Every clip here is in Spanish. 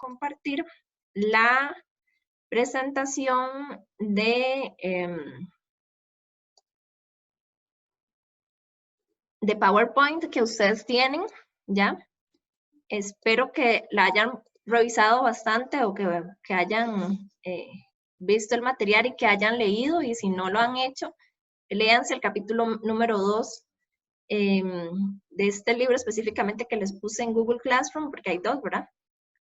compartir la presentación de PowerPoint que ustedes tienen, ¿ya? Espero que la hayan revisado bastante o que hayan visto el material y que hayan leído, y si no lo han hecho, léanse el capítulo número 2 de este libro específicamente que les puse en Google Classroom, porque hay dos, ¿verdad?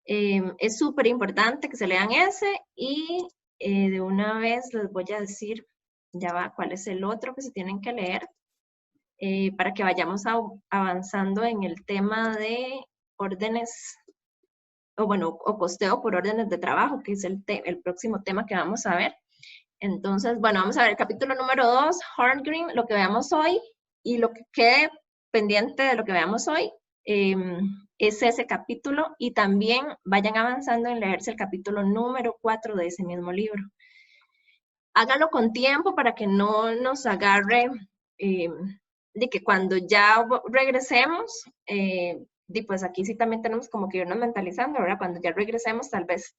Es súper importante que se lean ese, y de una vez les voy a decir, ya va, cuál es el otro que se tienen que leer, para que vayamos avanzando en el tema de órdenes, o costeo por órdenes de trabajo, que es el próximo tema que vamos a ver. Entonces, bueno, vamos a ver el capítulo número 2, Horngreen, lo que veamos hoy, y lo que quede pendiente de lo que veamos hoy es ese capítulo, y también vayan avanzando en leerse el capítulo número 4 de ese mismo libro. Háganlo con tiempo para que no nos agarre de que cuando ya regresemos, pues aquí sí también tenemos como que irnos mentalizando, ¿verdad? Cuando ya regresemos, tal vez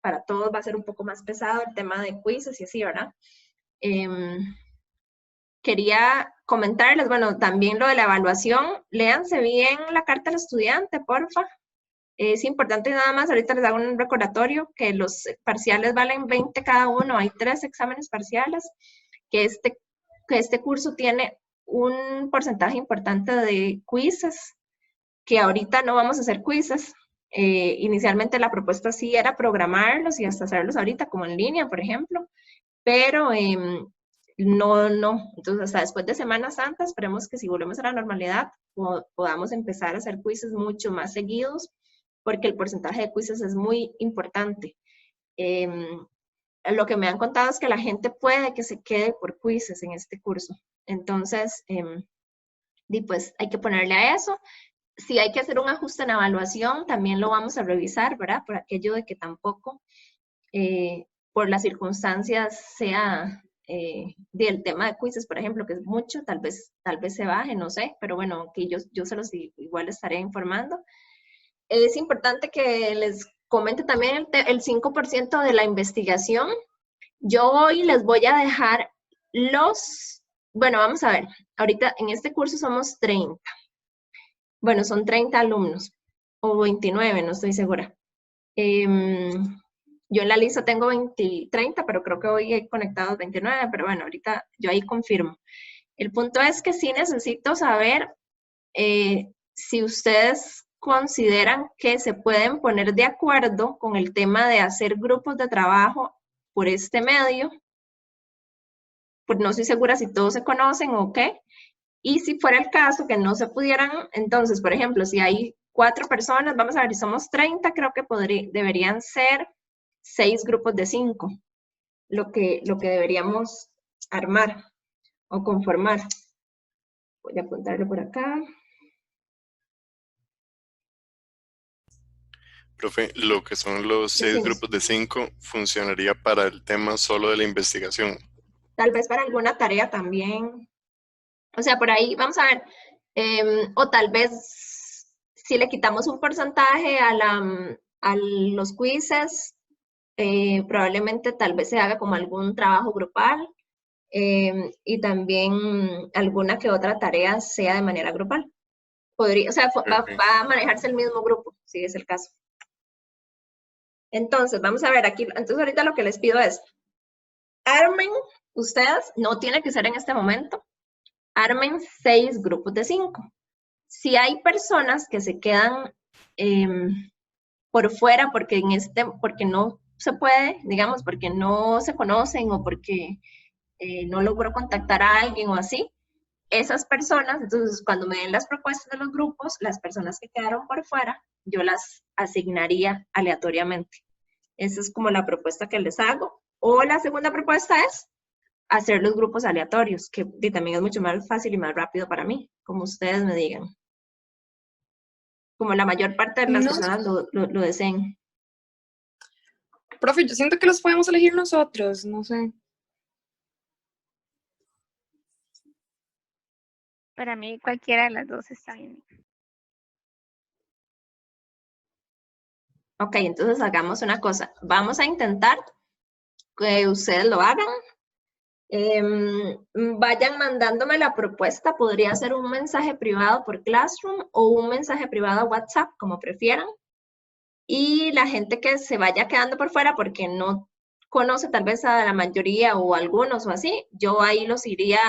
para todos va a ser un poco más pesado el tema de quizzes y así, ¿verdad? Quería comentarles, bueno, también lo de la evaluación, léanse bien la carta al estudiante, porfa. Es importante nada más, ahorita les hago un recordatorio, que los parciales valen 20 cada uno, hay 3 exámenes parciales, que este curso tiene un porcentaje importante de quizzes, que ahorita no vamos a hacer quizzes. Inicialmente la propuesta sí era programarlos y hasta hacerlos ahorita como en línea, por ejemplo, pero no. Entonces, hasta después de Semana Santa, esperemos que si volvemos a la normalidad, podamos empezar a hacer quizzes mucho más seguidos, porque el porcentaje de quizzes es muy importante. Lo que me han contado es que la gente puede que se quede por quizzes en este curso. Entonces, pues hay que ponerle a eso. Si hay que hacer un ajuste en evaluación, también lo vamos a revisar, ¿verdad? Por aquello de que tampoco, por las circunstancias, sea del tema de quizzes, por ejemplo, que es mucho, tal vez se baje, no sé, pero bueno, que yo se los igual estaré informando. Es importante que les comente también el 5% de la investigación. Yo hoy les voy a dejar bueno, vamos a ver, ahorita en este curso somos 30. Bueno, son 30 alumnos, o 29, no estoy segura. Yo en la lista tengo 30, pero creo que hoy he conectado 29, pero bueno, ahorita yo ahí confirmo. El punto es que sí necesito saber si ustedes consideran que se pueden poner de acuerdo con el tema de hacer grupos de trabajo por este medio. Pues no estoy segura si todos se conocen o qué. Y si fuera el caso que no se pudieran, entonces, por ejemplo, si hay 4 personas, vamos a ver, si somos 30, creo que deberían ser 6 grupos de 5, lo que deberíamos armar o conformar. Voy a apuntarlo por acá. Profe, lo que son los 6 grupos de 5 funcionaría para el tema solo de la investigación. Tal vez para alguna tarea también. O sea, por ahí, vamos a ver. O tal vez si le quitamos un porcentaje a los quizzes, probablemente tal vez se haga como algún trabajo grupal, y también alguna que otra tarea sea de manera grupal. Podría, o sea, va a manejarse el mismo grupo, si es el caso. Entonces, vamos a ver aquí. Entonces, ahorita lo que les pido es, armen ustedes, no tiene que ser en este momento, armen 6 grupos de 5. Si hay personas que se quedan por fuera porque no se puede, digamos, porque no se conocen o porque no logró contactar a alguien o así, esas personas, entonces cuando me den las propuestas de los grupos, las personas que quedaron por fuera, yo las asignaría aleatoriamente. Esa es como la propuesta que les hago. O la segunda propuesta es hacer los grupos aleatorios, que también es mucho más fácil y más rápido para mí, como ustedes me digan. Como la mayor parte de las personas lo deseen. Profe, yo siento que los podemos elegir nosotros, no sé. Para mí cualquiera de las dos está bien. Ok, entonces hagamos una cosa. Vamos a intentar que ustedes lo hagan. Vayan mandándome la propuesta. Podría ser un mensaje privado por Classroom o un mensaje privado a WhatsApp, como prefieran. Y la gente que se vaya quedando por fuera porque no conoce tal vez a la mayoría o algunos o así, yo ahí los iría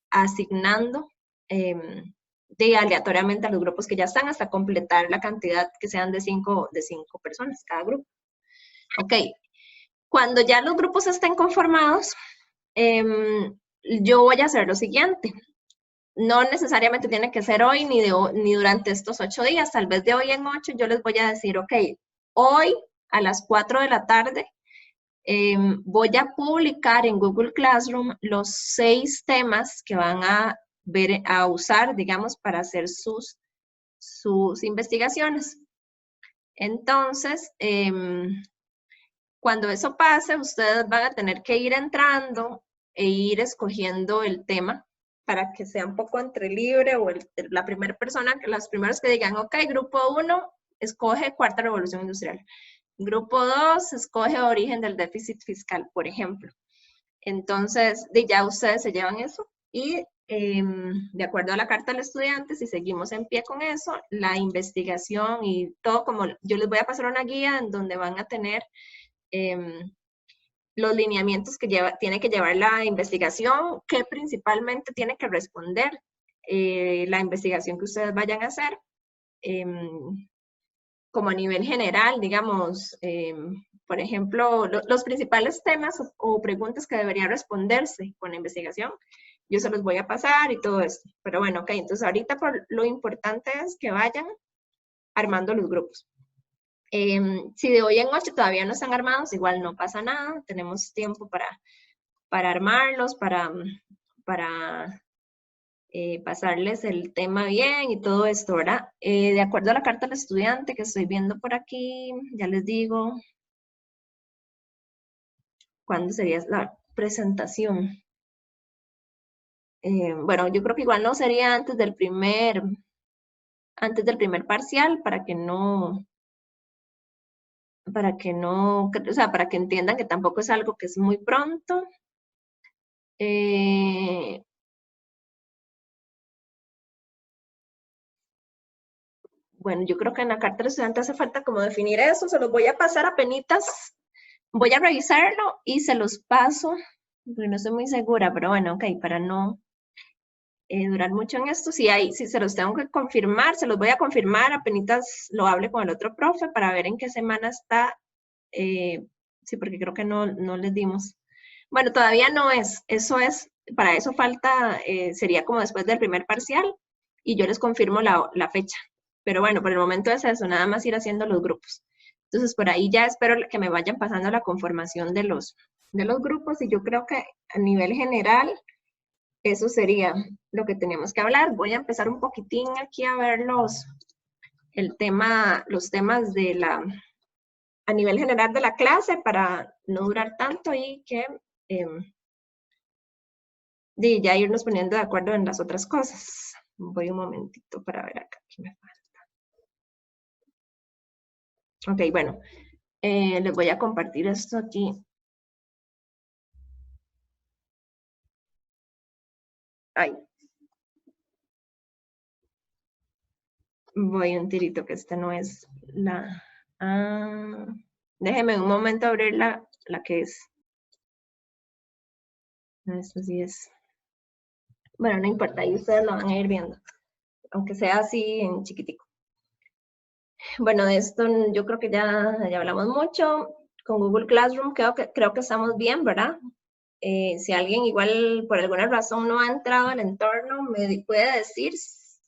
asignando aleatoriamente a los grupos que ya están hasta completar la cantidad que sean de cinco personas cada grupo. Ok, cuando ya los grupos estén conformados, yo voy a hacer lo siguiente. No necesariamente tiene que ser hoy ni durante estos 8 días, tal vez de hoy en 8 yo les voy a decir, ok, hoy a las 4 de la tarde voy a publicar en Google Classroom los 6 temas que van a usar, digamos, para hacer sus investigaciones. Entonces, cuando eso pase, ustedes van a tener que ir entrando e ir escogiendo el tema para que sea un poco entre libre o la primera persona, los primeros que digan, ok, grupo 1, escoge cuarta revolución industrial. Grupo 2, escoge origen del déficit fiscal, por ejemplo. Entonces, ya ustedes se llevan eso y de acuerdo a la carta del estudiante, si seguimos en pie con eso, la investigación y todo, como yo les voy a pasar una guía en donde van a tener los lineamientos que tiene que llevar la investigación, que principalmente tiene que responder la investigación que ustedes vayan a hacer, como a nivel general, digamos, por ejemplo, los principales temas o preguntas que debería responderse con la investigación, yo se los voy a pasar y todo esto. Pero bueno, ok, entonces ahorita lo importante es que vayan armando los grupos. Si de hoy en 8 todavía no están armados, igual no pasa nada, tenemos tiempo para armarlos, para pasarles el tema bien y todo esto, ¿verdad? De acuerdo a la carta del estudiante que estoy viendo por aquí, ya les digo cuándo sería la presentación. Bueno, yo creo que igual no sería antes del primer parcial para que no, o sea, para que entiendan que tampoco es algo que es muy pronto. Bueno, yo creo que en la carta del estudiante hace falta como definir eso, se los voy a pasar a penitas, voy a revisarlo y se los paso, porque no estoy muy segura, pero bueno, ok, para no durar mucho en esto, si se los tengo que confirmar, se los voy a confirmar, apenas lo hable con el otro profe para ver en qué semana está, sí, porque creo que no les dimos. Bueno, todavía no es, para eso falta, sería como después del primer parcial, y yo les confirmo la fecha. Pero bueno, por el momento es eso, nada más ir haciendo los grupos. Entonces, por ahí ya espero que me vayan pasando la conformación de los grupos, y yo creo que a nivel general, eso sería lo que tenemos que hablar. Voy a empezar un poquitín aquí a ver los temas a nivel general de la clase para no durar tanto y que ya irnos poniendo de acuerdo en las otras cosas. Voy un momentito para ver acá qué me falta. Ok, bueno, les voy a compartir esto aquí. Ay. Voy un tirito que esta no es la... déjeme un momento abrir la que es. Esto sí es. Bueno, no importa, ahí ustedes lo van a ir viendo, aunque sea así en chiquitico. Bueno, de esto yo creo que ya hablamos mucho. Con Google Classroom creo que estamos bien, ¿verdad? Si alguien igual por alguna razón no ha entrado al entorno, me puede decir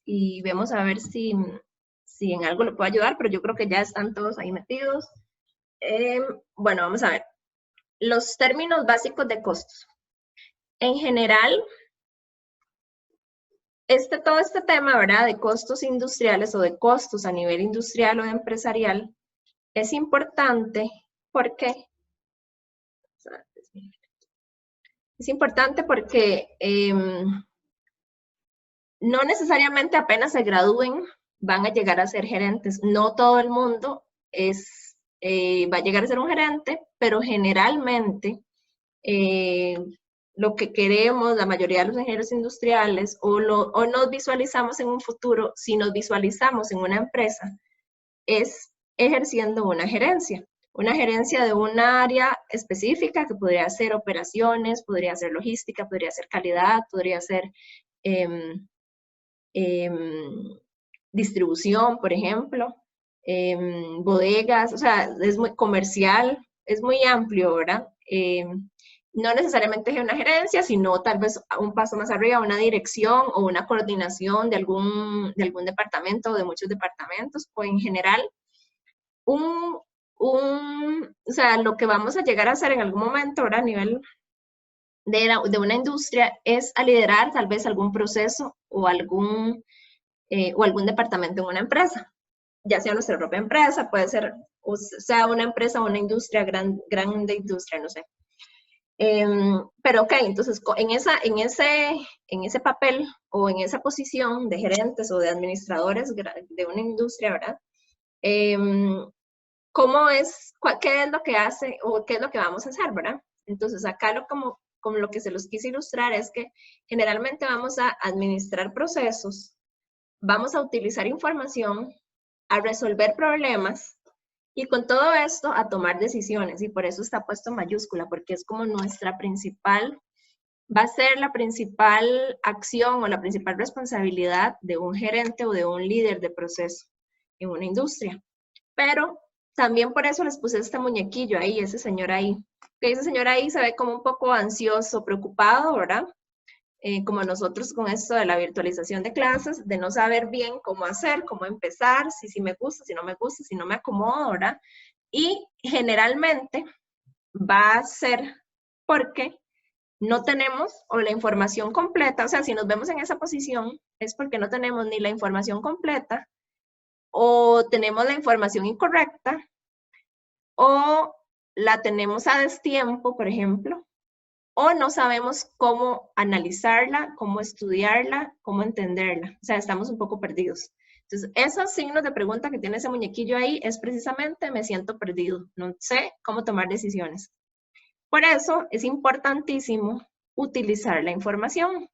y vemos a ver si en algo le puedo ayudar, pero yo creo que ya están todos ahí metidos. Bueno, vamos a ver. Los términos básicos de costos. En general, todo este tema, ¿verdad? De costos industriales o de costos a nivel industrial o empresarial es importante porque no necesariamente apenas se gradúen van a llegar a ser gerentes. No todo el mundo es va a llegar a ser un gerente, pero generalmente lo que queremos, la mayoría de los ingenieros industriales, o nos visualizamos en un futuro, si nos visualizamos en una empresa, es ejerciendo una gerencia de un área específica que podría ser operaciones, podría ser logística, podría ser calidad, podría ser distribución, por ejemplo, bodegas, o sea, es muy comercial, es muy amplio, ¿verdad? No necesariamente es una gerencia, sino tal vez un paso más arriba, una dirección o una coordinación de algún departamento o de muchos departamentos, o en general, o sea, lo que vamos a llegar a hacer en algún momento, ahora a nivel de una industria, es a liderar tal vez algún proceso o algún departamento en una empresa, ya sea nuestra propia empresa, puede ser, o sea, una empresa o una industria, grande industria, no sé. Pero ok, entonces en ese papel o en esa posición de gerentes o de administradores de una industria, ¿verdad? ¿Qué es lo que hace o qué es lo que vamos a hacer, ¿verdad? Entonces acá como lo que se los quise ilustrar es que generalmente vamos a administrar procesos, vamos a utilizar información, a resolver problemas y con todo esto a tomar decisiones, y por eso está puesto en mayúscula, porque es como va a ser la principal acción o la principal responsabilidad de un gerente o de un líder de proceso en una industria. Pero también por eso les puse este muñequillo ahí, ese señor ahí. Que ese señor ahí se ve como un poco ansioso, preocupado, ¿verdad? Como nosotros con esto de la virtualización de clases, de no saber bien cómo hacer, cómo empezar, si me gusta, si no me gusta, si no me acomodo, ¿verdad? Y generalmente va a ser porque no tenemos o la información completa, o sea, si nos vemos en esa posición, es porque no tenemos ni la información completa, o tenemos la información incorrecta, o la tenemos a destiempo, por ejemplo, o no sabemos cómo analizarla, cómo estudiarla, cómo entenderla. O sea, estamos un poco perdidos. Entonces, esos signos de pregunta que tiene ese muñequillo ahí es precisamente me siento perdido, no sé cómo tomar decisiones. Por eso es importantísimo utilizar la información.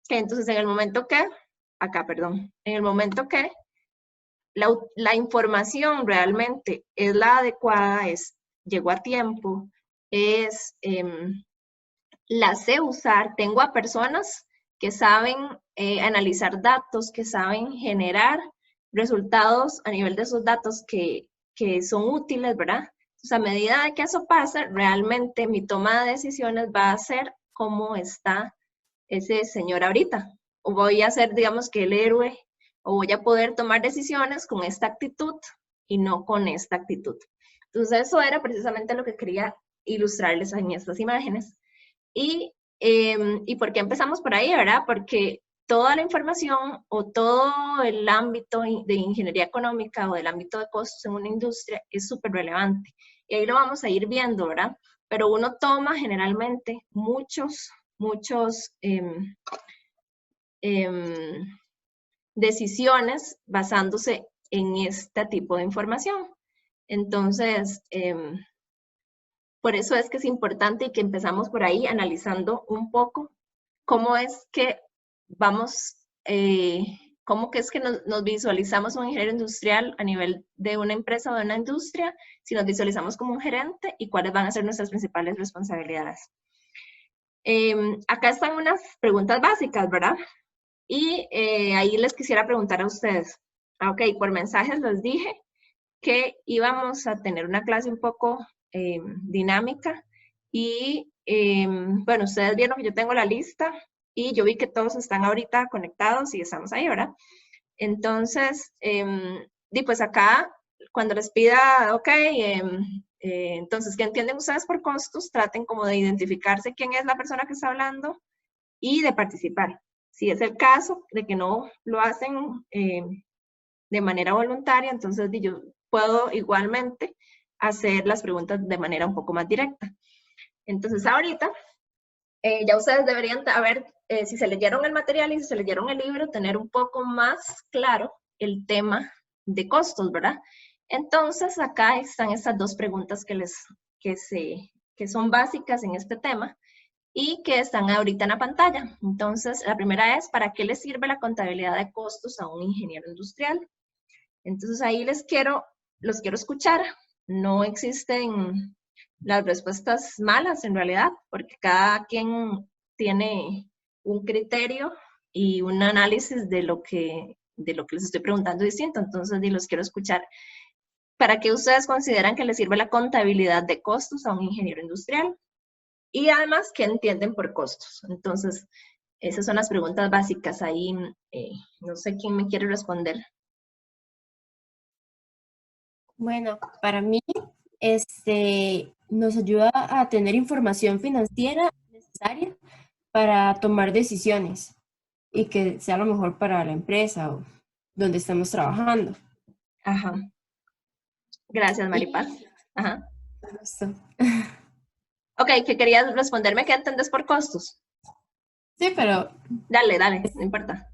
Entonces, en el momento que la información realmente es la adecuada, llegó a tiempo, la sé usar, tengo a personas que saben analizar datos, que saben generar resultados a nivel de esos datos que son útiles, ¿verdad? Entonces, a medida de que eso pasa, realmente mi toma de decisiones va a ser cómo está ese señor ahorita. O voy a ser, digamos, que el héroe, o voy a poder tomar decisiones con esta actitud y no con esta actitud. Entonces, eso era precisamente lo que quería ilustrarles en estas imágenes. ¿Y por qué empezamos por ahí, verdad? Porque toda la información o todo el ámbito de ingeniería económica o del ámbito de costos en una industria es súper relevante. Y ahí lo vamos a ir viendo, ¿verdad? Pero uno toma generalmente muchos decisiones basándose en este tipo de información. Entonces, por eso es que es importante y que empezamos por ahí analizando un poco cómo es que cómo que es que nos visualizamos un ingeniero industrial a nivel de una empresa o de una industria, si nos visualizamos como un gerente y cuáles van a ser nuestras principales responsabilidades. Acá están unas preguntas básicas, ¿verdad? Y ahí les quisiera preguntar a ustedes. Ok, por mensajes les dije que íbamos a tener una clase un poco dinámica y bueno, ustedes vieron que yo tengo la lista y yo vi que todos están ahorita conectados y estamos ahí, ¿verdad? Entonces, y pues acá, cuando les pida, ok, entonces, ¿qué entienden ustedes por costos? Traten como de identificarse quién es la persona que está hablando y de participar. Si es el caso de que no lo hacen de manera voluntaria, entonces yo puedo igualmente hacer las preguntas de manera un poco más directa. Entonces ahorita ya ustedes deberían haber, si se leyeron el material y si se leyeron el libro, tener un poco más claro el tema de costos, ¿verdad? Entonces, acá están estas dos preguntas que son básicas en este tema y que están ahorita en la pantalla. Entonces, la primera es, ¿para qué le sirve la contabilidad de costos a un ingeniero industrial? Entonces, ahí los quiero escuchar. No existen las respuestas malas, en realidad, porque cada quien tiene un criterio y un análisis de lo que les estoy preguntando distinto. Entonces, los quiero escuchar. ¿Para qué ustedes consideran que le sirve la contabilidad de costos a un ingeniero industrial? Y además, ¿qué entienden por costos? Entonces, esas son las preguntas básicas. Ahí no sé quién me quiere responder. Bueno, para mí, nos ayuda a tener información financiera necesaria para tomar decisiones y que sea lo mejor para la empresa o donde estamos trabajando. Ajá. Gracias, Maripaz. Ajá. Listo. Ok, ¿qué querías responderme? ¿Qué entendés por costos? Sí, pero Dale, no importa.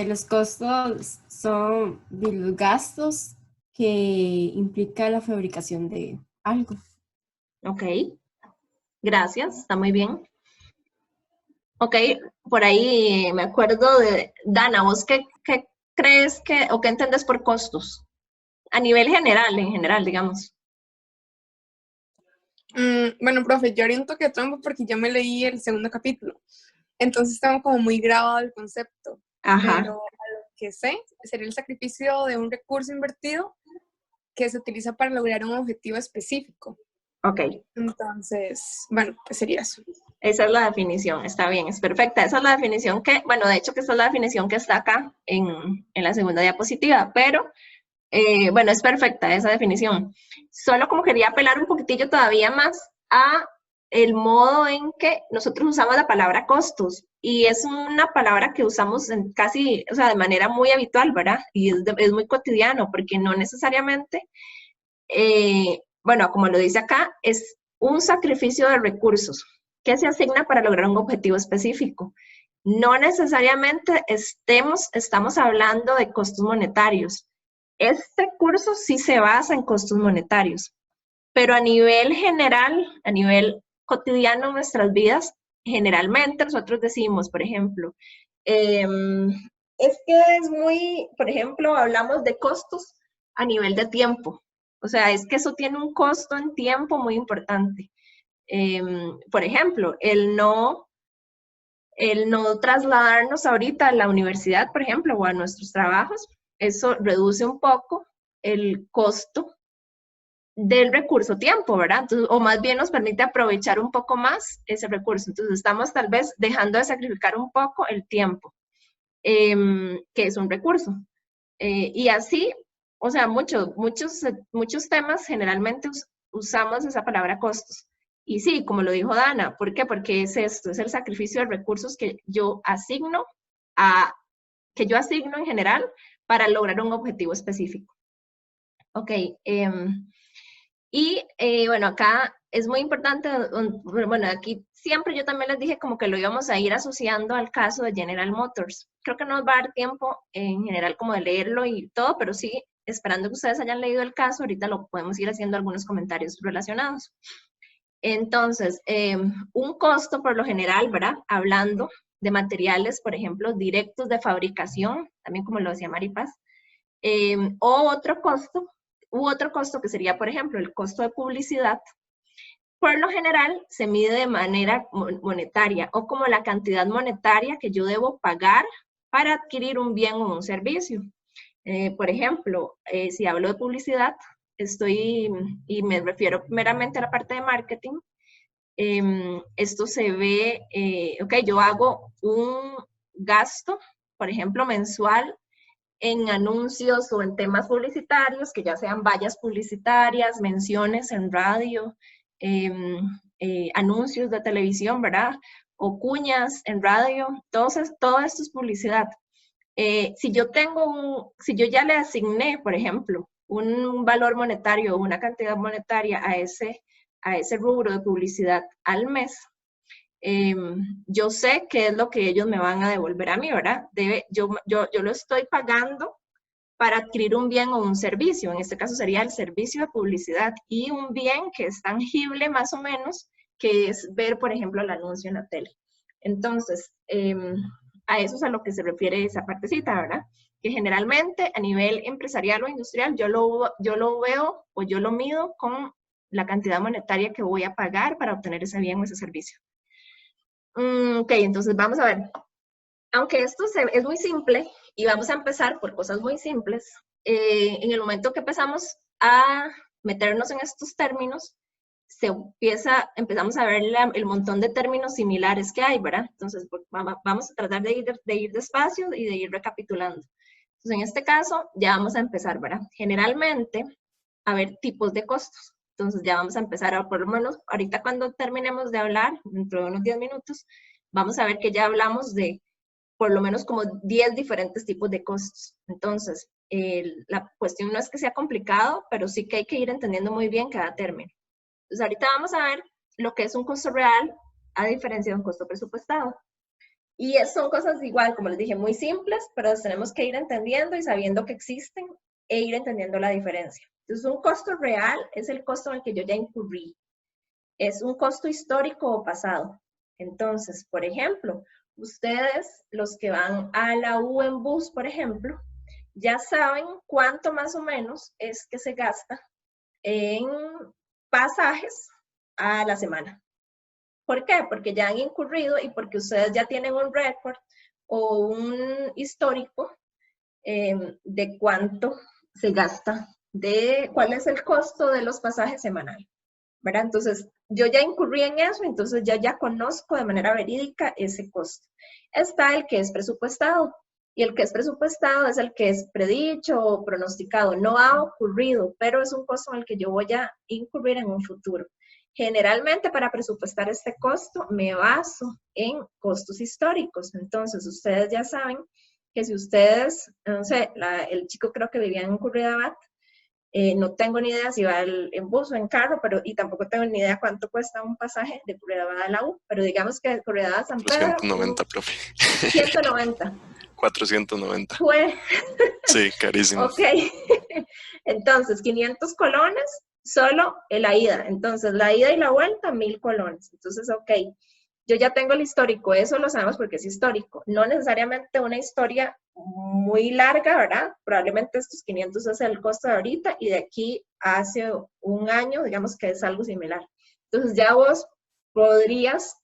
los costos son de los gastos que implica la fabricación de algo. Ok, gracias, está muy bien. Ok, por ahí me acuerdo de Dana, ¿vos qué crees que, o qué entendés por costos? A nivel general, en general, digamos. Bueno, profe, yo oriento que trampa porque ya me leí el segundo capítulo. Entonces tengo como muy grabado el concepto. Ajá. Pero a lo que sé, sería el sacrificio de un recurso invertido que se utiliza para lograr un objetivo específico. Ok. Entonces, bueno, pues sería eso. Esa es la definición, está bien, es perfecta. Esa es la definición que, bueno, de hecho que esa es la definición que está acá en la segunda diapositiva, pero bueno, es perfecta esa definición. Solo como quería apelar un poquitillo todavía más a el modo en que nosotros usamos la palabra costos. Y es una palabra que usamos en casi, o sea, de manera muy habitual, ¿verdad? Y es muy cotidiano, porque no necesariamente, bueno, como lo dice acá, es un sacrificio de recursos que se asigna para lograr un objetivo específico. No necesariamente estamos hablando de costos monetarios. Este curso sí se basa en costos monetarios, pero a nivel general, a nivel cotidiano en nuestras vidas, generalmente nosotros decimos, por ejemplo, es que es muy, por ejemplo, hablamos de costos a nivel de tiempo. O sea, es que eso tiene un costo en tiempo muy importante. Por ejemplo, el no trasladarnos ahorita a la universidad, por ejemplo, o a nuestros trabajos, eso reduce un poco el costo del recurso tiempo, ¿verdad? Entonces, o más bien nos permite aprovechar un poco más ese recurso. Entonces, estamos tal vez dejando de sacrificar un poco el tiempo, que es un recurso. Y así, o sea, muchos temas generalmente usamos esa palabra costos. Y sí, como lo dijo Dana, ¿por qué? Porque es esto, es el sacrificio de recursos que yo asigno en general para lograr un objetivo específico. Ok, y bueno, acá es muy importante, bueno, aquí siempre yo también les dije como que lo íbamos a ir asociando al caso de General Motors. Creo que no nos va a dar tiempo en general como de leerlo y todo, pero sí, esperando que ustedes hayan leído el caso, ahorita lo podemos ir haciendo algunos comentarios relacionados. Entonces, un costo por lo general, ¿verdad? Hablando de materiales, por ejemplo, directos de fabricación, también como lo decía Maripaz, o otro costo que sería, por ejemplo, el costo de publicidad, por lo general se mide de manera monetaria o como la cantidad monetaria que yo debo pagar para adquirir un bien o un servicio. Por ejemplo, si hablo de publicidad, y me refiero meramente a la parte de marketing, esto se ve, ok, yo hago un gasto, por ejemplo, mensual en anuncios o en temas publicitarios, que ya sean vallas publicitarias, menciones en radio, anuncios de televisión, ¿verdad? O cuñas en radio, todo esto es publicidad. Si yo ya le asigné, por ejemplo, un valor monetario o una cantidad monetaria a ese rubro de publicidad al mes, yo sé qué es lo que ellos me van a devolver a mí, ¿verdad? Yo lo estoy pagando para adquirir un bien o un servicio. En este caso sería el servicio de publicidad, y un bien que es tangible más o menos, que es ver, por ejemplo, el anuncio en la tele. Entonces, a eso es a lo que se refiere esa partecita, ¿verdad? Que generalmente a nivel empresarial o industrial yo lo veo o yo lo mido con la cantidad monetaria que voy a pagar para obtener ese bien o ese servicio. Ok, entonces vamos a ver. Aunque esto es muy simple, y vamos a empezar por cosas muy simples, en el momento que empezamos a meternos en estos términos, empezamos a ver el montón de términos similares que hay, ¿verdad? Entonces, vamos a tratar de ir despacio y de ir recapitulando. Entonces, en este caso, ya vamos a empezar, ¿verdad? Generalmente, a ver tipos de costos. Entonces, ya vamos a empezar, por lo menos, ahorita cuando terminemos de hablar, dentro de unos 10 minutos, vamos a ver que ya hablamos de por lo menos como 10 diferentes tipos de costos. Entonces, la cuestión no es que sea complicado, pero sí que hay que ir entendiendo muy bien cada término. Entonces, ahorita vamos a ver lo que es un costo real a diferencia de un costo presupuestado. Y son cosas igual, como les dije, muy simples, pero las tenemos que ir entendiendo y sabiendo que existen e ir entendiendo la diferencia. Entonces, un costo real es el costo en el que yo ya incurrí. Es un costo histórico o pasado. Entonces, por ejemplo, ustedes, los que van a la U en bus, por ejemplo, ya saben cuánto más o menos es que se gasta en pasajes a la semana. ¿Por qué? Porque ya han incurrido y porque ustedes ya tienen un récord o un histórico de cuánto se gasta, de cuál es el costo de los pasajes semanales, ¿verdad? Entonces, yo ya incurrí en eso, entonces ya conozco de manera verídica ese costo. Está el que es presupuestado, y el que es presupuestado es el que es predicho o pronosticado. No ha ocurrido, pero es un costo en el que yo voy a incurrir en un futuro. Generalmente, para presupuestar este costo, me baso en costos históricos. Entonces, ustedes ya saben que si ustedes, no sé, el chico creo que vivía en Curridabat, no tengo ni idea si va en bus o en carro, y tampoco tengo ni idea cuánto cuesta un pasaje de Curridabat a la U, pero digamos que de Curridabat a San Pedro, 490, profe. 190. 490. Fue. Sí, carísimo. Ok. Entonces, 500 colones, solo la ida. Entonces, la ida y la vuelta, 1000 colones. Entonces, ok. Yo ya tengo el histórico, eso lo sabemos porque es histórico. No necesariamente una historia muy larga, ¿verdad? Probablemente estos 500 es el costo de ahorita y de aquí hace un año, digamos que es algo similar. Entonces ya vos podrías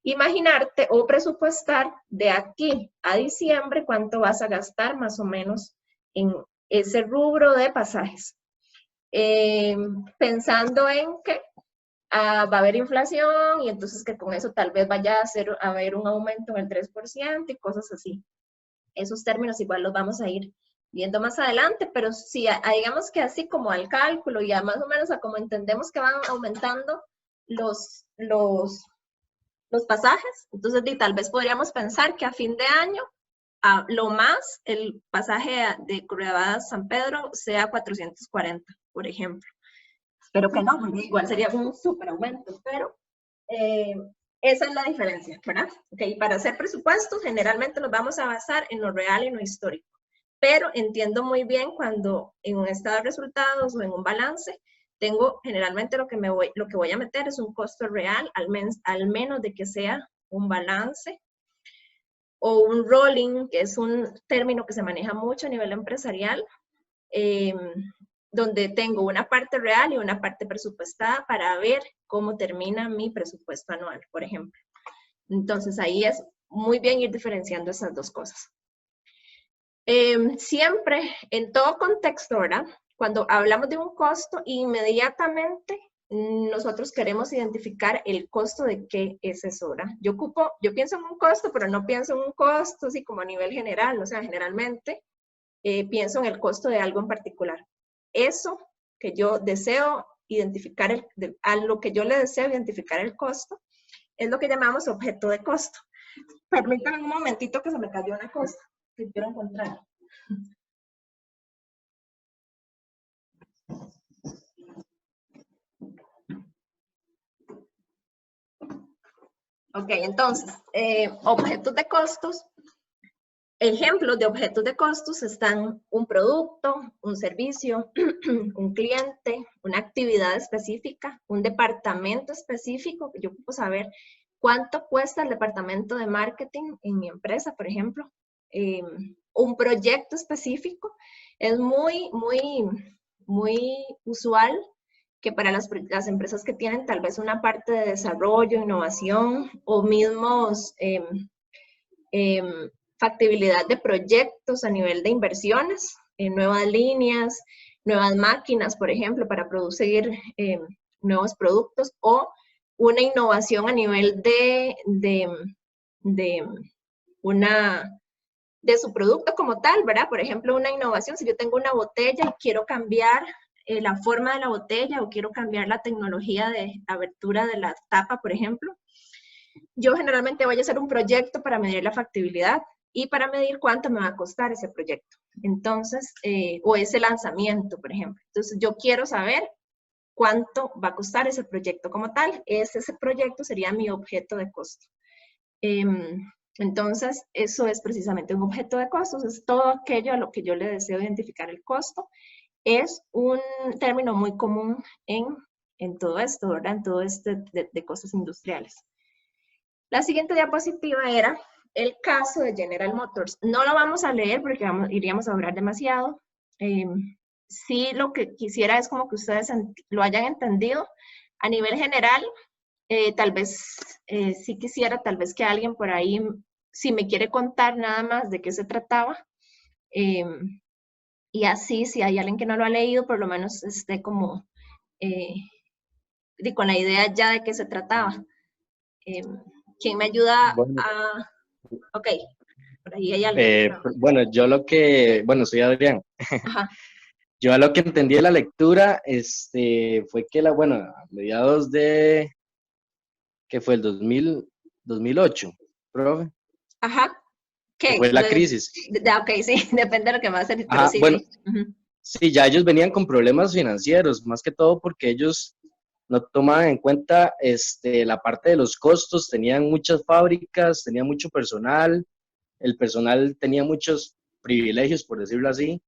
imaginarte o presupuestar de aquí a diciembre cuánto vas a gastar más o menos en ese rubro de pasajes. Pensando en que va a haber inflación y entonces que con eso tal vez vaya a haber un aumento en el 3% y cosas así. Esos términos igual los vamos a ir viendo más adelante, pero sí, digamos que así como al cálculo y más o menos a como entendemos que van aumentando los pasajes, entonces tal vez podríamos pensar que a fin de año, lo más, el pasaje de Curridabat a San Pedro sea 440, por ejemplo. Espero que no, porque igual sería un súper aumento, pero esa es la diferencia, ¿verdad? Okay, para hacer presupuestos, generalmente nos vamos a basar en lo real y en lo histórico, pero entiendo muy bien cuando en un estado de resultados o en un balance, tengo generalmente lo que voy a meter es un costo real, al menos de que sea un balance o un rolling, que es un término que se maneja mucho a nivel empresarial, donde tengo una parte real y una parte presupuestada para ver cómo termina mi presupuesto anual, por ejemplo. Entonces, ahí es muy bien ir diferenciando esas dos cosas. Siempre, en todo contexto, ¿verdad? Cuando hablamos de un costo, inmediatamente nosotros queremos identificar el costo de qué es eso, ¿verdad? Yo pienso en un costo, pero no pienso en un costo así como a nivel general, o sea, generalmente pienso en el costo de algo en particular. Eso que yo deseo identificar, a lo que yo le deseo identificar el costo, es lo que llamamos objeto de costo. Permítanme un momentito que se me cayó una cosa que quiero encontrar. Ok, entonces, objetos de costos ejemplos de objetos de costos están un producto, un servicio, un cliente, una actividad específica, un departamento específico, que yo puedo saber cuánto cuesta el departamento de marketing en mi empresa, por ejemplo, un proyecto específico. Es muy usual que para las empresas que tienen tal vez una parte de desarrollo, innovación o mismos factibilidad de proyectos a nivel de inversiones, nuevas líneas, nuevas máquinas, por ejemplo, para producir nuevos productos, o una innovación a nivel de su producto como tal, ¿verdad? Por ejemplo, una innovación, si yo tengo una botella y quiero cambiar la forma de la botella o quiero cambiar la tecnología de abertura de la tapa, por ejemplo, yo generalmente voy a hacer un proyecto para medir la factibilidad y para medir cuánto me va a costar ese proyecto. Entonces, o ese lanzamiento, por ejemplo. Entonces, yo quiero saber cuánto va a costar ese proyecto como tal. Ese proyecto sería mi objeto de costo. Entonces, eso es precisamente un objeto de costos. Es todo aquello a lo que yo le deseo identificar el costo. Es un término muy común en todo esto, ¿verdad? En todo este de costos industriales. La siguiente diapositiva era el caso de General Motors. No lo vamos a leer porque iríamos a hablar demasiado. Sí, lo que quisiera es como que ustedes lo hayan entendido. A nivel general, tal vez sí quisiera, tal vez que alguien por ahí, si me quiere contar nada más de qué se trataba, y así, si hay alguien que no lo ha leído, por lo menos esté como con la idea ya de qué se trataba. ¿Quién me ayuda Bueno, a...? Ok, por ahí hay alguien. No. bueno, soy Adrián. Ajá. Yo a lo que entendí de la lectura, fue que a mediados de, que fue el 2008, profe, Ajá. que ¿Qué? fue la crisis. Ok, sí, depende de lo que va a hacer, pero Ajá, sí, bueno, sí. Uh-huh. sí, ya ellos venían con problemas financieros, más que todo porque ellos no tomaban en cuenta la parte de los costos, tenían muchas fábricas, tenían mucho personal, el personal tenía muchos privilegios, por decirlo así.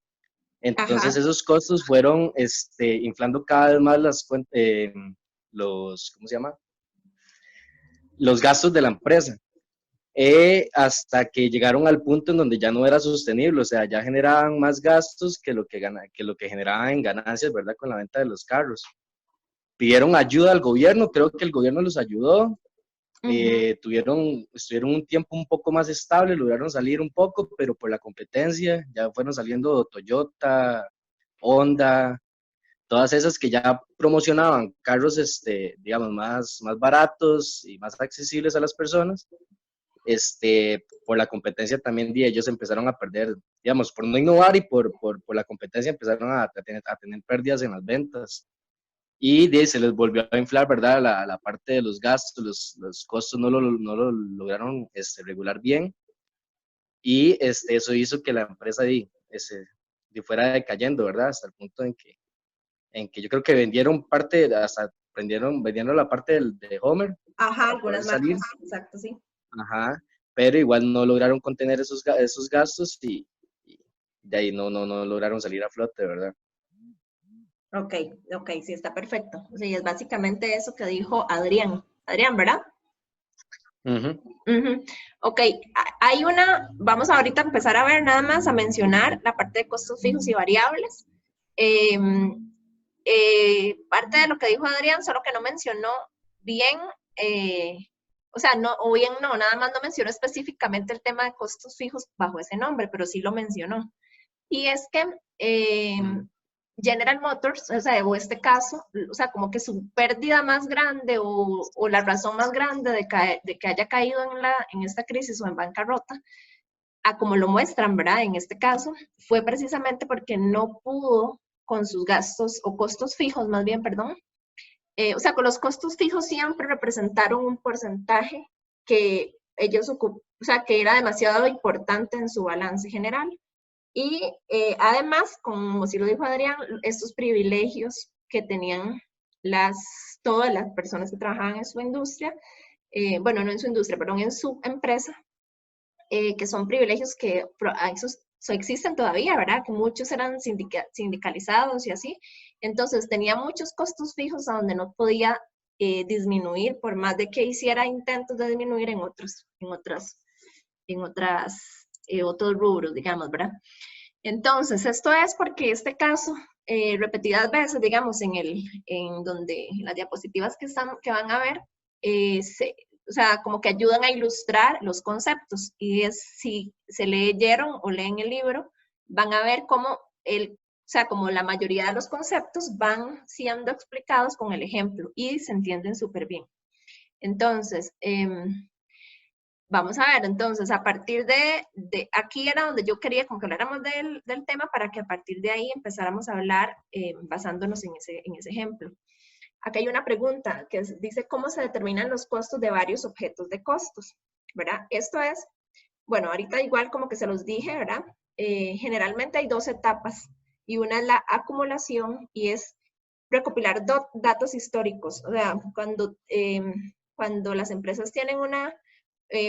Entonces Ajá. esos costos fueron inflando cada vez más ¿cómo se llama? Los gastos de la empresa. Hasta que llegaron al punto en donde ya no era sostenible, o sea, ya generaban más gastos que lo que generaban en ganancias, ¿verdad? Con la venta de los carros. Pidieron ayuda al gobierno, creo que el gobierno los ayudó, estuvieron un tiempo un poco más estable, lograron salir un poco, pero por la competencia ya fueron saliendo Toyota, Honda, todas esas que ya promocionaban carros, digamos, más baratos y más accesibles a las personas. Por la competencia también ellos empezaron a perder, digamos, por no innovar y por la competencia empezaron a tener pérdidas en las ventas. Y se les volvió a inflar, ¿verdad? La parte de los gastos, los costos no lo lograron regular bien. Y eso hizo que la empresa fuera decayendo, ¿verdad? Hasta el punto en que yo creo que vendieron vendieron la parte de Homer. Ajá, algunas marcas, exacto, sí. Ajá, pero igual no lograron contener esos gastos y de ahí no lograron salir a flote, ¿verdad? Ok, sí, está perfecto. Sí, es básicamente eso que dijo Adrián. Adrián, ¿verdad? Ok, vamos ahorita a empezar a ver nada más, a mencionar la parte de costos fijos y variables. Parte de lo que dijo Adrián, solo que no mencionó bien, nada más no mencionó específicamente el tema de costos fijos bajo ese nombre, pero sí lo mencionó. Y es que General Motors, o este caso, como que su pérdida más grande o la razón más grande de que haya caído en esta crisis o en bancarrota, como lo muestran, ¿verdad? En este caso, fue precisamente porque no pudo con sus gastos o costos fijos, más bien, perdón. Con los costos fijos siempre representaron un porcentaje que ellos que era demasiado importante en su balance general. Y además, como sí lo dijo Adrián, estos privilegios que tenían todas las personas que trabajaban en su industria, no en su industria, perdón, en su empresa, que son privilegios que existen todavía, ¿verdad? Que muchos eran sindicalizados y así. Entonces tenía muchos costos fijos a donde no podía disminuir, por más de que hiciera intentos de disminuir en otros rubros, digamos, ¿verdad? Entonces, esto es porque este caso, repetidas veces, digamos, en las diapositivas que van a ver, o sea, como que ayudan a ilustrar los conceptos. Y si se leyeron o leen el libro, van a ver cómo como la mayoría de los conceptos van siendo explicados con el ejemplo y se entienden súper bien. Entonces, vamos a ver, entonces, a partir de aquí era donde yo quería que habláramos del tema para que a partir de ahí empezáramos a hablar basándonos en ese ejemplo. Acá hay una pregunta que dice, ¿cómo se determinan los costos de varios objetos de costos? ¿Verdad? Esto es, bueno, ahorita igual como que se los dije, ¿verdad? Generalmente hay 2 etapas y una es la acumulación y es recopilar datos históricos. O sea, cuando las empresas tienen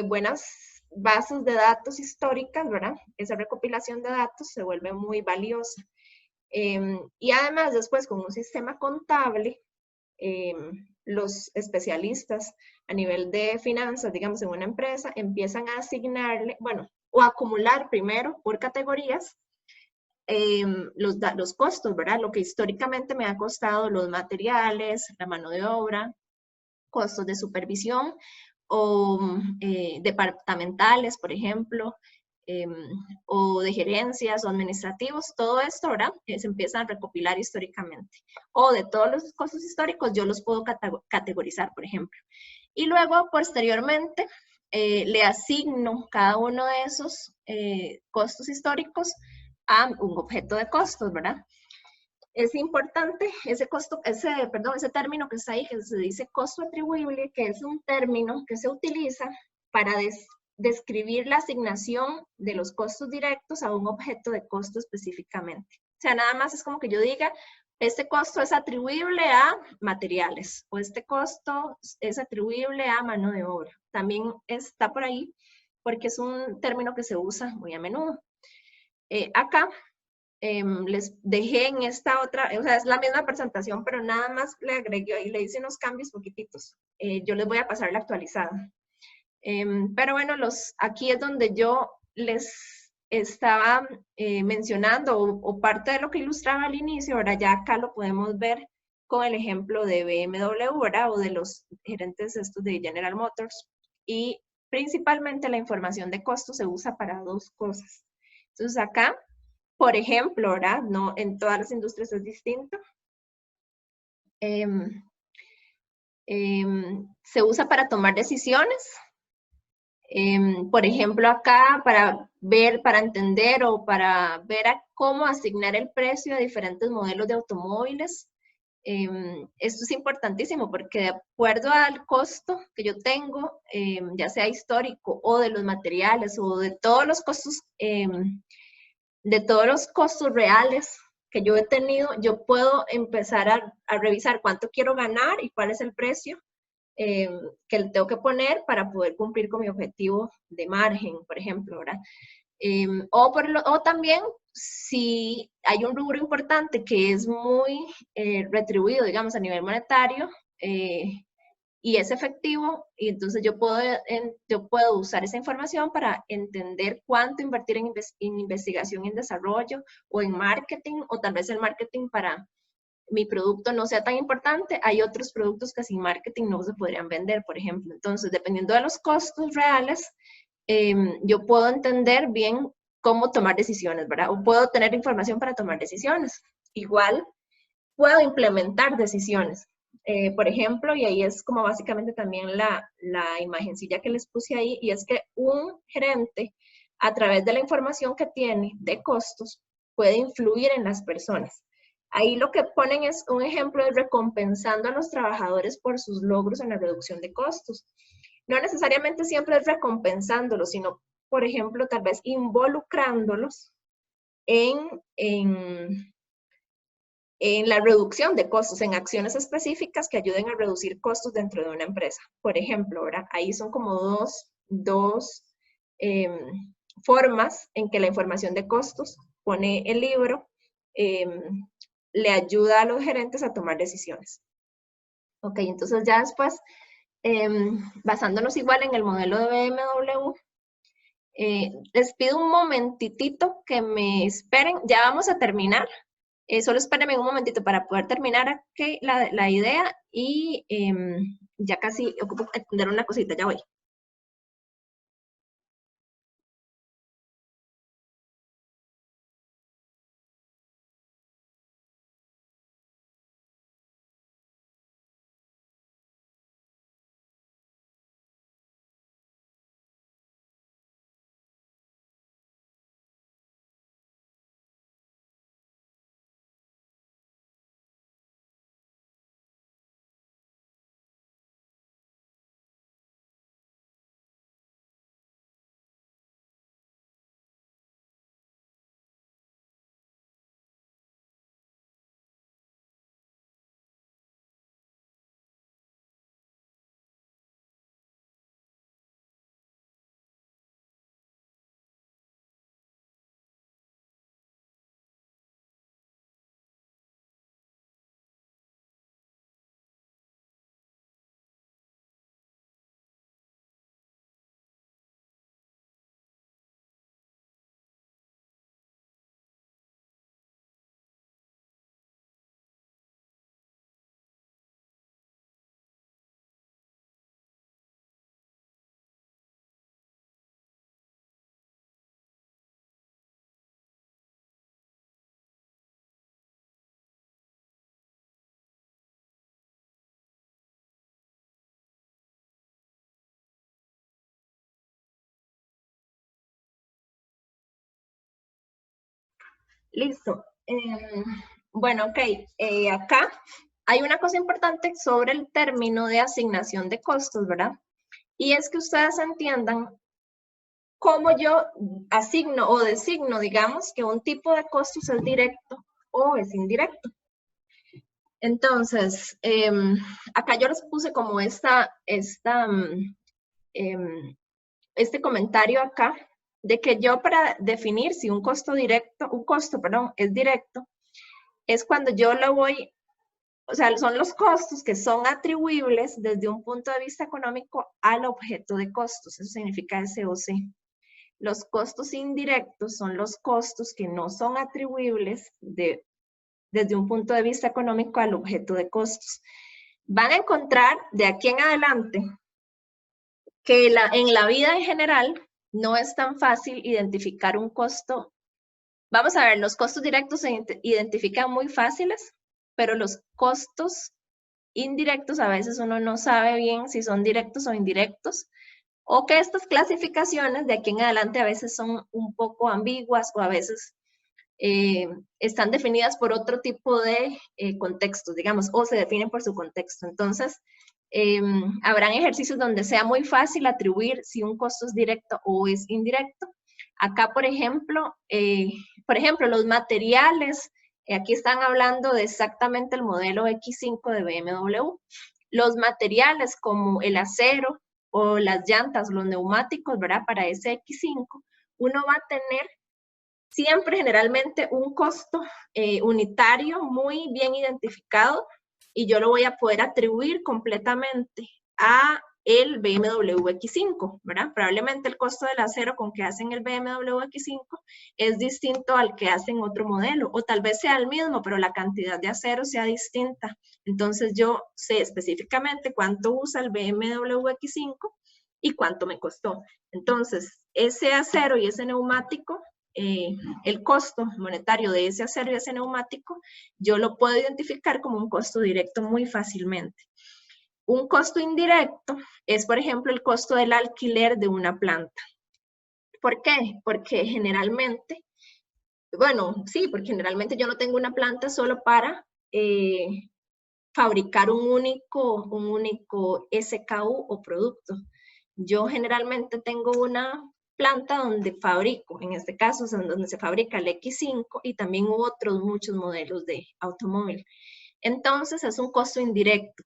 buenas bases de datos históricas, ¿verdad? Esa recopilación de datos se vuelve muy valiosa. Y además después con un sistema contable, los especialistas a nivel de finanzas, digamos, en una empresa, empiezan a asignarle, bueno, o acumular primero por categorías los costos, ¿verdad? Lo que históricamente me ha costado los materiales, la mano de obra, costos de supervisión o departamentales, por ejemplo, o de gerencias o administrativos, todo esto, ¿verdad? Se empiezan a recopilar históricamente. O de todos los costos históricos, yo los puedo categorizar, por ejemplo. Y luego, posteriormente, le asigno cada uno de esos costos históricos a un objeto de costos, ¿verdad? Es importante ese término que está ahí, que se dice costo atribuible, que es un término que se utiliza para describir la asignación de los costos directos a un objeto de costo específicamente. O sea, nada más es como que yo diga, este costo es atribuible a materiales, o este costo es atribuible a mano de obra. También está por ahí, porque es un término que se usa muy a menudo. Acá les dejé en esta otra, o sea, es la misma presentación, pero nada más le agregué y le hice unos cambios poquititos. Yo les voy a pasar la actualizada. Pero bueno, aquí es donde yo les estaba mencionando, o parte de lo que ilustraba al inicio, ahora ya acá lo podemos ver con el ejemplo de BMW, ¿verdad? O de los gerentes estos de General Motors. Y principalmente la información de costos se usa para 2 cosas. Entonces acá, por ejemplo, ¿verdad? No en todas las industrias es distinto. Se usa para tomar decisiones. Por ejemplo, acá para entender o para ver cómo asignar el precio a diferentes modelos de automóviles. Esto es importantísimo porque de acuerdo al costo que yo tengo, ya sea histórico o de los materiales o de todos los costos reales que yo he tenido, yo puedo empezar a revisar cuánto quiero ganar y cuál es el precio que le tengo que poner para poder cumplir con mi objetivo de margen, por ejemplo, ¿verdad? O también, si hay un rubro importante que es muy retribuido, digamos, a nivel monetario, y es efectivo, y entonces yo puedo usar esa información para entender cuánto invertir en investigación y en desarrollo, o en marketing, o tal vez el marketing para mi producto no sea tan importante. Hay otros productos que sin marketing no se podrían vender, por ejemplo. Entonces, dependiendo de los costos reales, yo puedo entender bien cómo tomar decisiones, ¿verdad? O puedo tener información para tomar decisiones. Igual, puedo implementar decisiones. Por ejemplo, y ahí es como básicamente también la imagencilla que les puse ahí, y es que un gerente, a través de la información que tiene de costos, puede influir en las personas. Ahí lo que ponen es un ejemplo de recompensando a los trabajadores por sus logros en la reducción de costos. No necesariamente siempre es recompensándolos, sino, por ejemplo, tal vez involucrándolos en la reducción de costos, en acciones específicas que ayuden a reducir costos dentro de una empresa. Por ejemplo, ¿verdad? Ahí son como dos formas en que la información de costos pone el libro, le ayuda a los gerentes a tomar decisiones. Ok, entonces ya después, basándonos igual en el modelo de BMW, les pido un momentitito que me esperen, ya vamos a terminar. Solo espérenme un momentito para poder terminar aquí la idea y ya casi ocupo entender una cosita, ya voy. Listo. Bueno, ok. Acá hay una cosa importante sobre el término de asignación de costos, ¿verdad? Y es que ustedes entiendan cómo yo asigno o designo, digamos, que un tipo de costos es directo o es indirecto. Entonces, acá yo les puse como este comentario acá, de que yo para definir si un costo es directo, es cuando yo lo voy, o sea, son los costos que son atribuibles desde un punto de vista económico al objeto de costos, eso significa SOC. Los costos indirectos son los costos que no son atribuibles desde un punto de vista económico al objeto de costos. Van a encontrar de aquí en adelante que en la vida en general no es tan fácil identificar un costo. Vamos a ver, los costos directos se identifican muy fáciles, pero los costos indirectos a veces uno no sabe bien si son directos o indirectos, o que estas clasificaciones de aquí en adelante a veces son un poco ambiguas o a veces están definidas por otro tipo de contextos, digamos, o se definen por su contexto. Entonces, habrán ejercicios donde sea muy fácil atribuir si un costo es directo o es indirecto. Acá, por ejemplo, los materiales, aquí están hablando de exactamente el modelo X5 de BMW. Los materiales como el acero o las llantas, los neumáticos, ¿verdad? Para ese X5, uno va a tener siempre generalmente un costo unitario muy bien identificado y yo lo voy a poder atribuir completamente a el BMW X5, ¿verdad? Probablemente el costo del acero con que hacen el BMW X5 es distinto al que hacen otro modelo, o tal vez sea el mismo, pero la cantidad de acero sea distinta. Entonces yo sé específicamente cuánto usa el BMW X5 y cuánto me costó. Entonces, ese acero y ese neumático, el costo monetario de ese acero y ese neumático, yo lo puedo identificar como un costo directo muy fácilmente. Un costo indirecto es, por ejemplo, el costo del alquiler de una planta. ¿Por qué? Porque generalmente, porque generalmente yo no tengo una planta solo para fabricar un único SKU o producto. Yo generalmente tengo una planta donde fabrico, en este caso es donde se fabrica el X5 y también otros muchos modelos de automóvil. Entonces es un costo indirecto.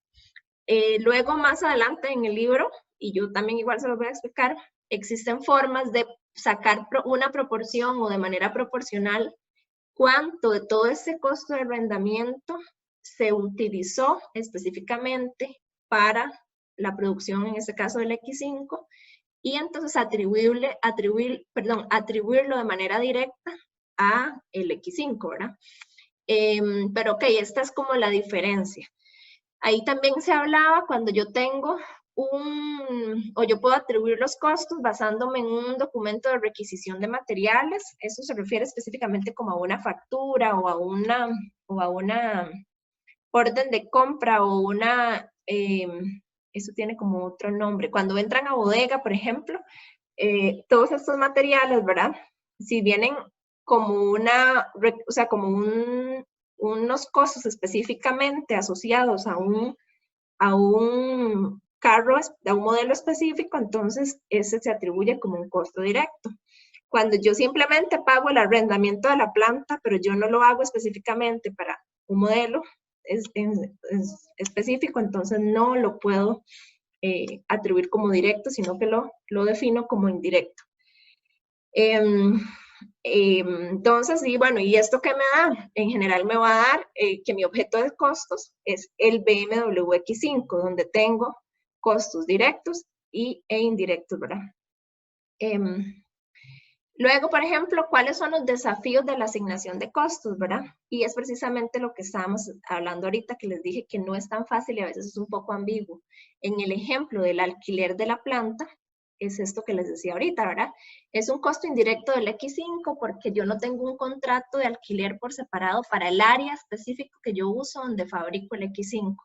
Luego más adelante en el libro, y yo también igual se lo voy a explicar, existen formas de sacar una proporción o de manera proporcional cuánto de todo ese costo de arrendamiento se utilizó específicamente para la producción, en este caso del X5, y entonces atribuirlo de manera directa a el X5, ¿verdad? Pero ok, esta es como la diferencia. Ahí también se hablaba cuando yo tengo o yo puedo atribuir los costos basándome en un documento de requisición de materiales. Eso se refiere específicamente como a una factura o a una orden de compra o eso tiene como otro nombre. Cuando entran a bodega, por ejemplo, todos estos materiales, ¿verdad? Si vienen como como unos costos específicamente asociados a un carro, a un modelo específico, entonces ese se atribuye como un costo directo. Cuando yo simplemente pago el arrendamiento de la planta, pero yo no lo hago específicamente para un modelo específico, entonces no lo puedo atribuir como directo, sino que lo defino como indirecto. Entonces, sí, bueno, ¿y esto qué me da? En general me va a dar que mi objeto de costos es el BMW X5, donde tengo costos directos e indirectos, ¿verdad? Luego, por ejemplo, ¿cuáles son los desafíos de la asignación de costos, verdad? Y es precisamente lo que estábamos hablando ahorita, que les dije que no es tan fácil y a veces es un poco ambiguo. En el ejemplo del alquiler de la planta, es esto que les decía ahorita, ¿verdad? Es un costo indirecto del X5 porque yo no tengo un contrato de alquiler por separado para el área específico que yo uso donde fabrico el X5.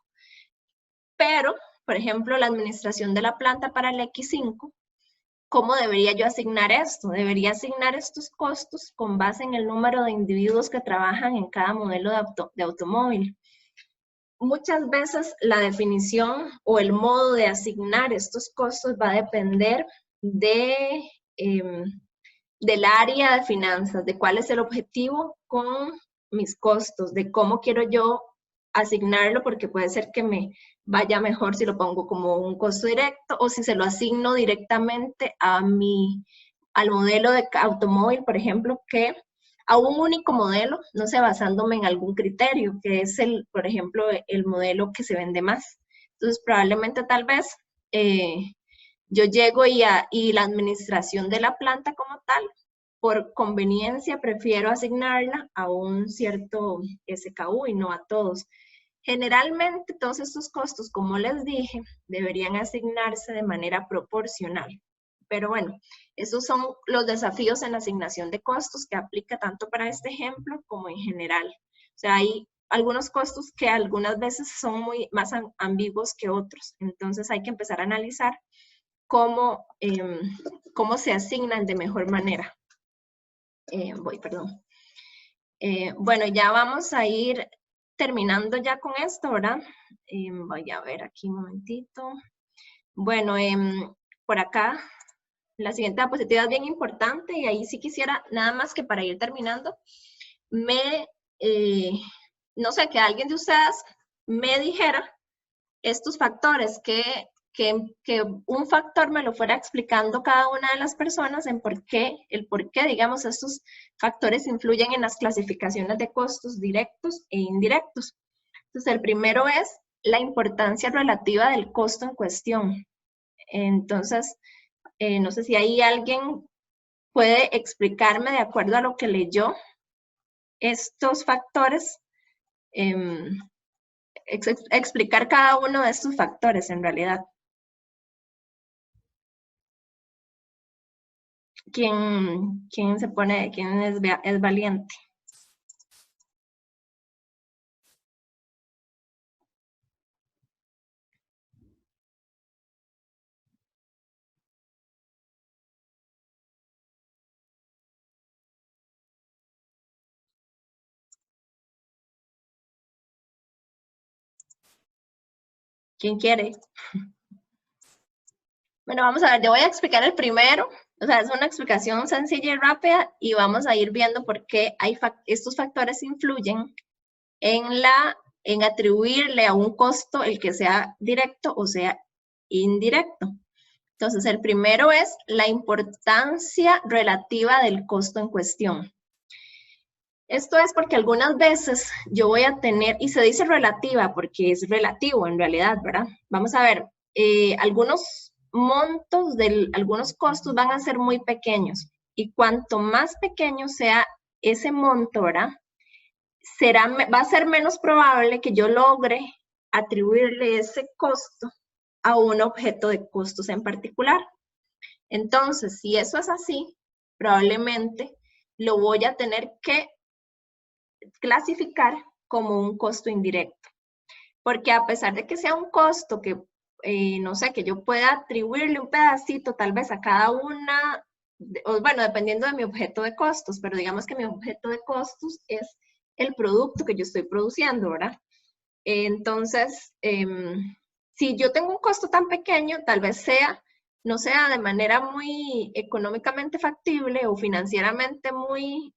Pero, por ejemplo, la administración de la planta para el X5, ¿cómo debería yo asignar esto? Debería asignar estos costos con base en el número de individuos que trabajan en cada modelo de automóvil. Muchas veces la definición o el modo de asignar estos costos va a depender del área de finanzas, de cuál es el objetivo con mis costos, de cómo quiero yo asignarlo, porque puede ser que me vaya mejor si lo pongo como un costo directo o si se lo asigno directamente al modelo de automóvil, por ejemplo, que a un único modelo, no sé, basándome en algún criterio, que es por ejemplo, el modelo que se vende más. Entonces, probablemente tal vez yo llego y la administración de la planta como tal, por conveniencia, prefiero asignarla a un cierto SKU y no a todos. Generalmente, todos estos costos, como les dije, deberían asignarse de manera proporcional. Pero bueno, esos son los desafíos en la asignación de costos que aplica tanto para este ejemplo como en general. O sea, hay algunos costos que algunas veces son más ambiguos que otros. Entonces hay que empezar a analizar cómo se asignan de mejor manera. Bueno, ya vamos a ir terminando ya con esto, ¿verdad? Voy a ver aquí un momentito. Bueno, por acá, la siguiente diapositiva es bien importante y ahí sí quisiera, nada más que para ir terminando, no sé, que alguien de ustedes me dijera estos factores, que un factor me lo fuera explicando cada una de las personas el por qué, digamos, estos factores influyen en las clasificaciones de costos directos e indirectos. Entonces, el primero es la importancia relativa del costo en cuestión. Entonces, no sé si ahí alguien puede explicarme de acuerdo a lo que leyó estos factores, explicar cada uno de estos factores en realidad. ¿Quién es valiente? ¿Quién quiere? Bueno, vamos a ver, yo voy a explicar el primero. O sea, es una explicación sencilla y rápida y vamos a ir viendo por qué estos factores influyen en atribuirle a un costo el que sea directo o sea indirecto. Entonces, el primero es la importancia relativa del costo en cuestión. Esto es porque algunas veces yo voy a tener, y se dice relativa porque es relativo en realidad, ¿verdad? Vamos a ver, algunos montos algunos costos van a ser muy pequeños, y cuanto más pequeño sea ese monto, ¿verdad? Va a ser menos probable que yo logre atribuirle ese costo a un objeto de costos en particular. Entonces, si eso es así, probablemente lo voy a tener que clasificar como un costo indirecto. Porque a pesar de que sea un costo que, no sé, que yo pueda atribuirle un pedacito tal vez a cada una, bueno, dependiendo de mi objeto de costos, pero digamos que mi objeto de costos es el producto que yo estoy produciendo, ¿verdad? Entonces, si yo tengo un costo tan pequeño, tal vez no sea de manera muy económicamente factible o financieramente muy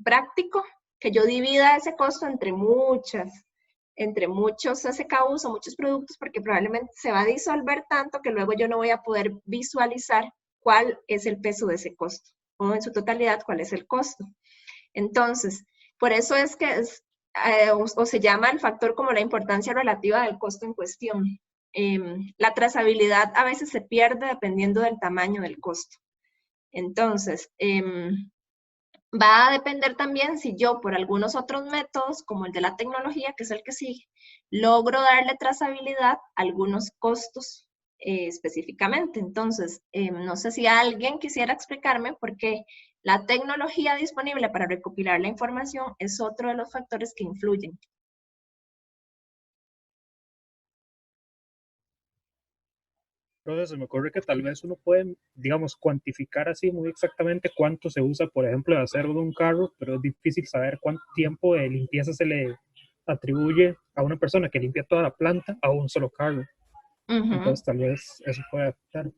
práctico que yo divida ese costo entre muchos SKUs o muchos productos, porque probablemente se va a disolver tanto que luego yo no voy a poder visualizar cuál es el peso de ese costo, o en su totalidad cuál es el costo. Entonces, por eso es que o se llama el factor como la importancia relativa del costo en cuestión. La trazabilidad a veces se pierde dependiendo del tamaño del costo. Entonces, va a depender también si yo por algunos otros métodos, como el de la tecnología, que es el que sigue, logro darle trazabilidad a algunos costos específicamente. Entonces, no sé si alguien quisiera explicarme por qué la tecnología disponible para recopilar la información es otro de los factores que influyen. Entonces, se me ocurre que tal vez uno puede, digamos, cuantificar así muy exactamente cuánto se usa, por ejemplo, de acero de un carro, pero es difícil saber cuánto tiempo de limpieza se le atribuye a una persona que limpia toda la planta a un solo carro. Entonces, tal vez eso puede afectar.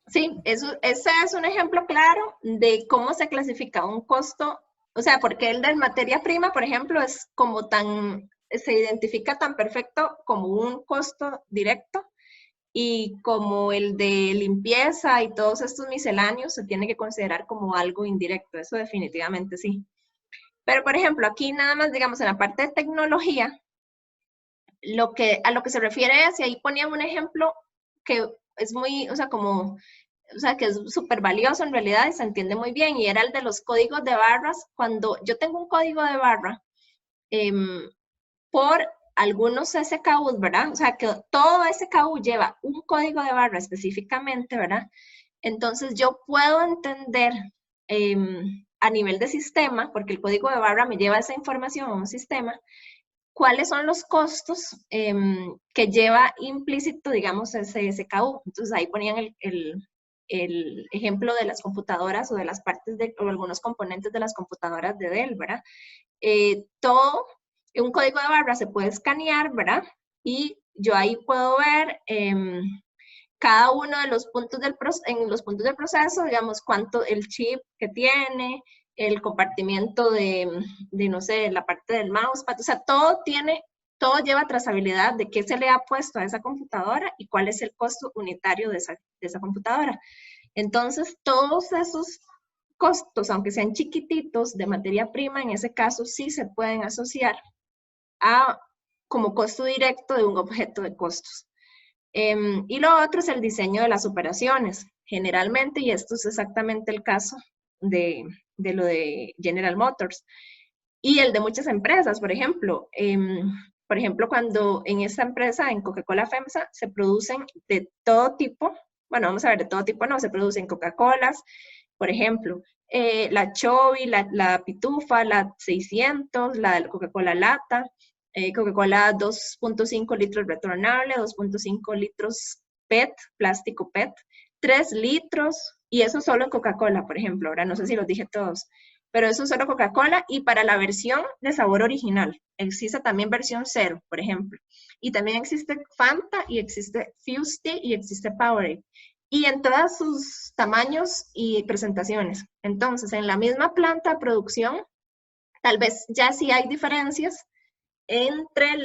Sí, ese es un ejemplo claro de cómo se clasifica un costo, o sea, porque el de materia prima, por ejemplo, es como se identifica tan perfecto como un costo directo, y como el de limpieza y todos estos misceláneos se tiene que considerar como algo indirecto, eso definitivamente sí. Pero, por ejemplo, aquí nada más, digamos, en la parte de tecnología, a lo que se refiere es, y ahí ponía un ejemplo que es muy, o sea, que es súper valioso en realidad y se entiende muy bien, y era el de los códigos de barras. Cuando yo tengo un código de barra por algunos SKUs, ¿verdad? O sea, que todo SKU lleva un código de barra específicamente, ¿verdad? Entonces yo puedo entender a nivel de sistema, porque el código de barra me lleva esa información a un sistema, cuáles son los costos que lleva implícito, digamos, ese SKU. Entonces ahí ponían el ejemplo de las computadoras o de las partes o algunos componentes de las computadoras de Dell, ¿verdad? Todo un código de barra se puede escanear, ¿verdad? Y yo ahí puedo ver cada uno de los puntos en los puntos del proceso, digamos, cuánto el chip que tiene, el compartimiento de no sé, la parte del mousepad, o sea, todo lleva trazabilidad de qué se le ha puesto a esa computadora y cuál es el costo unitario de esa computadora. Entonces, todos esos costos, aunque sean chiquititos de materia prima, en ese caso sí se pueden asociar como costo directo de un objeto de costos. Y lo otro es el diseño de las operaciones, generalmente, y esto es exactamente el caso de lo de General Motors y el de muchas empresas, por ejemplo. Cuando en esta empresa, en Coca-Cola FEMSA, se producen de todo tipo, bueno, vamos a ver, de todo tipo no, se producen Coca-Colas, por ejemplo, la Chovy, la Pitufa, la 600, la Coca-Cola Lata, Coca-Cola 2.5 litros retornable, 2.5 litros PET, plástico PET, 3 litros, y eso solo en Coca-Cola, por ejemplo. Ahora no sé si los dije todos, pero eso es solo Coca-Cola, y para la versión de sabor original. Existe también versión 0, por ejemplo. Y también existe Fanta, y existe Fusti, y existe Powerade. Y en todos sus tamaños y presentaciones. Entonces, en la misma planta de producción, tal vez ya sí hay diferencias entre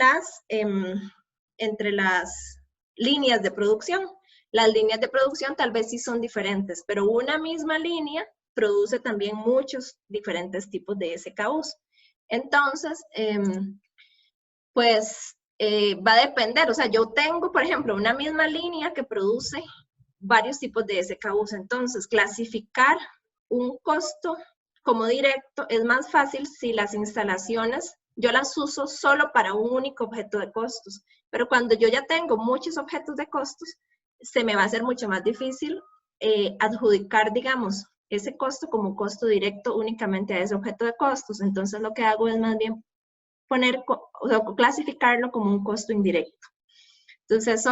líneas de producción. Las líneas de producción tal vez sí son diferentes, pero una misma línea produce también muchos diferentes tipos de SKUs. Entonces, pues va a depender. O sea, yo tengo, por ejemplo, una misma línea que produce varios tipos de SKUs. Entonces, clasificar un costo como directo es más fácil si las instalaciones yo las uso solo para un único objeto de costos. Pero cuando yo ya tengo muchos objetos de costos, se me va a hacer mucho más difícil adjudicar, digamos, ese costo como costo directo únicamente a ese objeto de costos. Entonces, lo que hago es más bien clasificarlo como un costo indirecto. Entonces,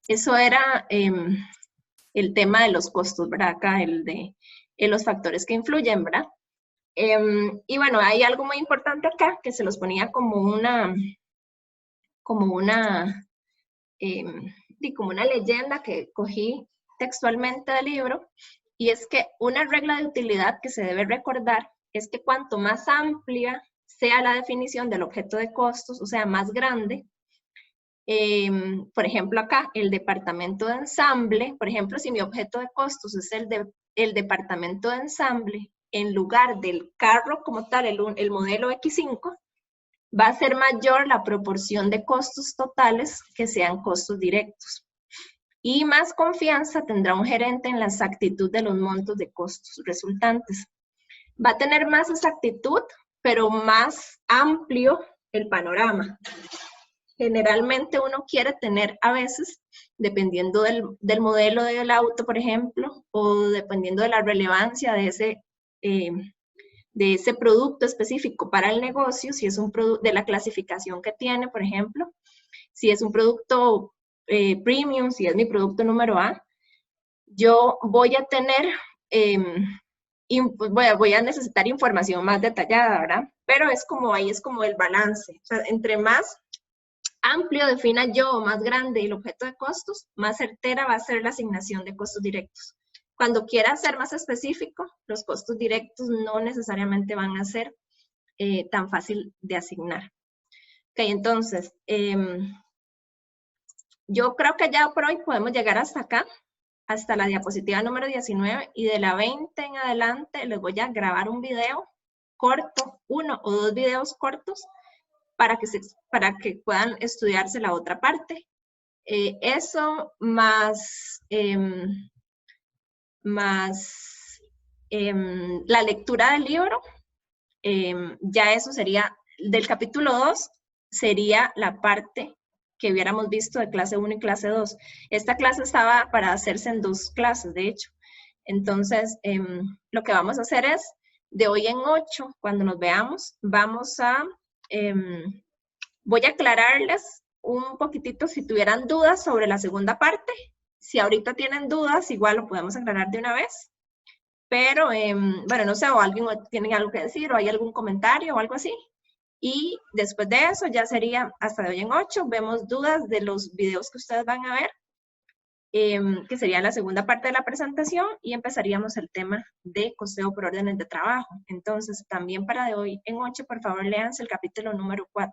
eso era el tema de los costos, ¿verdad? Acá, el de los factores que influyen, ¿verdad? Y bueno, hay algo muy importante acá que se los ponía como una leyenda que cogí textualmente del libro, y es que una regla de utilidad que se debe recordar es que cuanto más amplia sea la definición del objeto de costos, o sea, más grande, por ejemplo acá, el departamento de ensamble, por ejemplo, si mi objeto de costos es el departamento de ensamble, en lugar del carro como tal, el modelo X5, va a ser mayor la proporción de costos totales que sean costos directos. Y más confianza tendrá un gerente en la exactitud de los montos de costos resultantes. Va a tener más exactitud, pero más amplio el panorama. Generalmente uno quiere tener a veces, dependiendo del modelo del auto, por ejemplo, o dependiendo de la relevancia de ese producto específico para el negocio, si es un producto de la clasificación que tiene, por ejemplo, si es un producto premium, si es mi producto número A, yo voy a tener, voy a necesitar información más detallada, ¿verdad? Pero ahí es como el balance. O sea, entre más amplio defina yo, más grande el objeto de costos, más certera va a ser la asignación de costos directos. Cuando quiera ser más específico, los costos directos no necesariamente van a ser tan fácil de asignar. Ok, entonces, yo creo que ya por hoy podemos llegar hasta acá, hasta la diapositiva número 19, y de la 20 en adelante les voy a grabar un video corto, 1 o 2 videos cortos, para que puedan estudiarse la otra parte. Eso más la lectura del libro, ya eso sería, del capítulo 2, sería la parte que hubiéramos visto de clase 1 y clase 2. Esta clase estaba para hacerse en 2 clases, de hecho. Entonces, lo que vamos a hacer es, de hoy en 8, cuando nos veamos, voy a aclararles un poquitito si tuvieran dudas sobre la segunda parte. Si ahorita tienen dudas, igual lo podemos aclarar de una vez. Pero, bueno, no sé, o alguien tiene algo que decir, o hay algún comentario o algo así. Y después de eso ya sería hasta de hoy en 8. Vemos dudas de los videos que ustedes van a ver, que sería la segunda parte de la presentación, y empezaríamos el tema de costeo por órdenes de trabajo. Entonces, también para de hoy en 8, por favor, léanse el capítulo número 4.